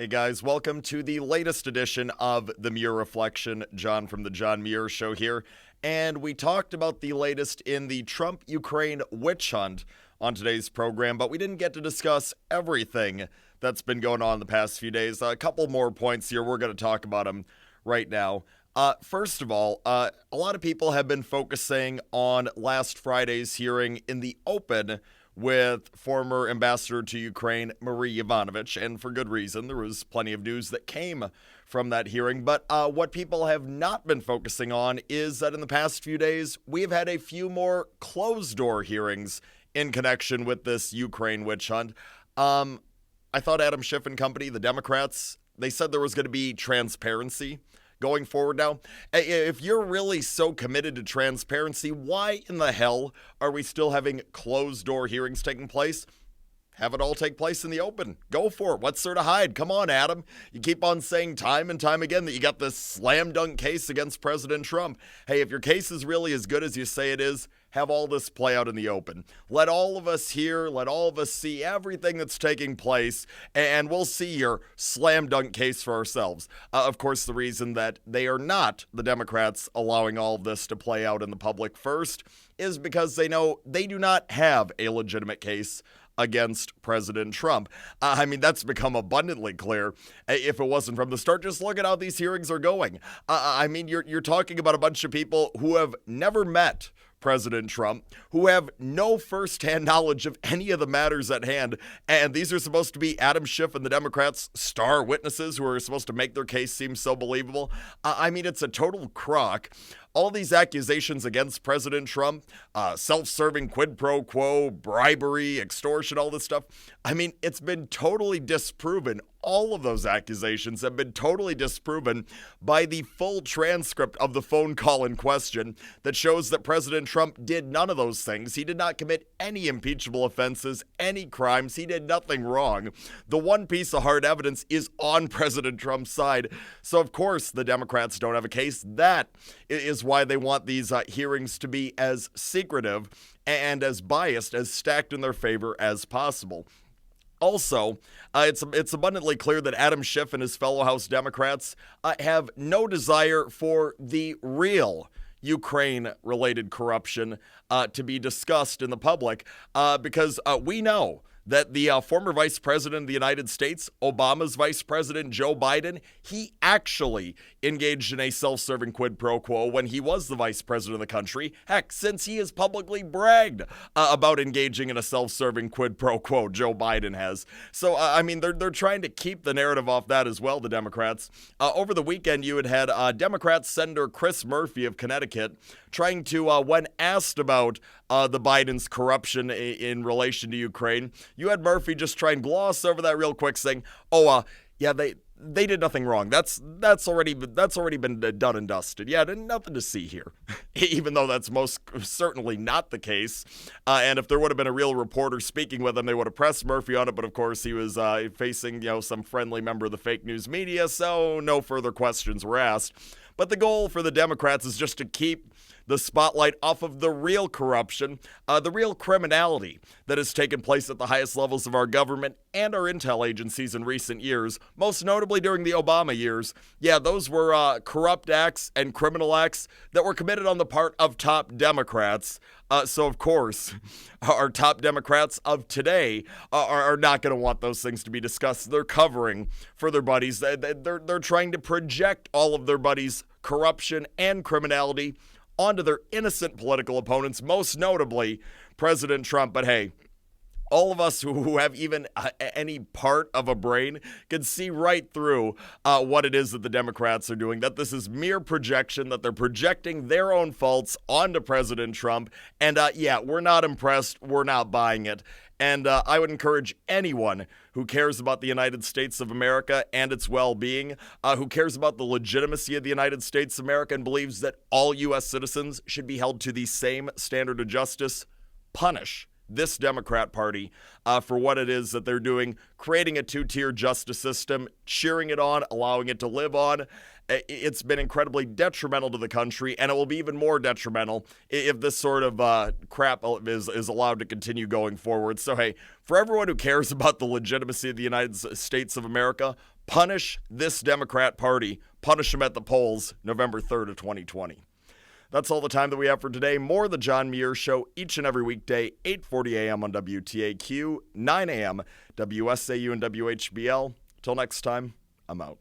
guys, welcome to the latest edition of the Muir Reflection. John from the John Muir Show here, and we talked about the latest in the Trump-Ukraine witch hunt on today's program, but we didn't get to discuss everything that's been going on the past few days. A couple more points here. We're going to talk about them right now. First of all, a lot of people have been focusing on last Friday's hearing in the open with former ambassador to Ukraine, Muir, and for good reason. There was plenty of news that came from that hearing. But what people have not been focusing on is that in the past few days, we've had a few more closed-door hearings in connection with this Ukraine witch hunt. I thought Adam Schiff and company, the Democrats, they said there was going to be transparency going forward now. If you're really so committed to transparency, why in the hell are we still having closed-door hearings taking place? Have it all take place in the open. Go for it. What's there to hide? Come on, Adam. You keep on saying time and time again that you got this slam dunk case against President Trump. Hey, if your case is really as good as you say it is, have all this play out in the open. Let all of us hear, let all of us see everything that's taking place, and we'll see your slam dunk case for ourselves. Of course, the reason that they are not, the Democrats, allowing all of this to play out in the public first is because they know they do not have a legitimate case against President Trump. That's become abundantly clear if it wasn't from the start. Just look at how these hearings are going. You're talking about a bunch of people who have never met President Trump, who have no firsthand knowledge of any of the matters at hand, and these are supposed to be Adam Schiff and the Democrats' star witnesses who are supposed to make their case seem so believable. It's a total crock. All these accusations against President Trump, self-serving quid pro quo, bribery, extortion, all this stuff, it's been totally disproven. All of those accusations have been totally disproven by the full transcript of the phone call in question that shows that President Trump did none of those things. He did not commit any impeachable offenses, any crimes. He did nothing wrong. The one piece of hard evidence is on President Trump's side. So, of course, the Democrats don't have a case. That is why they want these hearings to be as secretive and as biased, as stacked in their favor as possible. Also, it's abundantly clear that Adam Schiff and his fellow House Democrats have no desire for the real Ukraine-related corruption to be discussed in the public because we know that the former Vice President of the United States, Obama's Vice President Joe Biden, he actually engaged in a self-serving quid pro quo when he was the Vice President of the country. Heck, since he has publicly bragged about engaging in a self-serving quid pro quo, Joe Biden has. So, they're trying to keep the narrative off that as well, the Democrats. Over the weekend, you had Democrat Senator Chris Murphy of Connecticut trying to, when asked about the Biden's corruption in relation to Ukraine, you had Murphy just try and gloss over that real quick, saying, they did nothing wrong. That's already been done and dusted. Yeah, nothing to see here. Even though that's most certainly not the case. And if there would have been a real reporter speaking with him, they would have pressed Murphy on it. But of course, he was facing some friendly member of the fake news media, so no further questions were asked. But the goal for the Democrats is just to keep the spotlight off of the real corruption, the real criminality that has taken place at the highest levels of our government and our intel agencies in recent years, most notably during the Obama years. Yeah, those were corrupt acts and criminal acts that were committed on the part of top Democrats. So, of course, our top Democrats of today are not going to want those things to be discussed. They're covering for their buddies. They're trying to project all of their buddies' corruption and criminality onto their innocent political opponents, most notably President Trump. But hey, all of us who have even any part of a brain can see right through what it is that the Democrats are doing, that this is mere projection, that they're projecting their own faults onto President Trump. And we're not impressed. We're not buying it. And I would encourage anyone who cares about the United States of America and its well-being, who cares about the legitimacy of the United States of America and believes that all U.S. citizens should be held to the same standard of justice, punish this Democrat Party for what it is that they're doing, creating a two-tier justice system, cheering it on, allowing it to live on. It's been incredibly detrimental to the country, and it will be even more detrimental if this sort of crap is allowed to continue going forward. So, hey, for everyone who cares about the legitimacy of the United States of America, Punish this Democrat Party. Punish them at the polls November 3rd of 2020. That's all the time that we have for today. More of the John Muir Show each and every weekday, 8:40 a.m. on WTAQ, 9 a.m. WSAU and WHBL. Till next time, I'm out.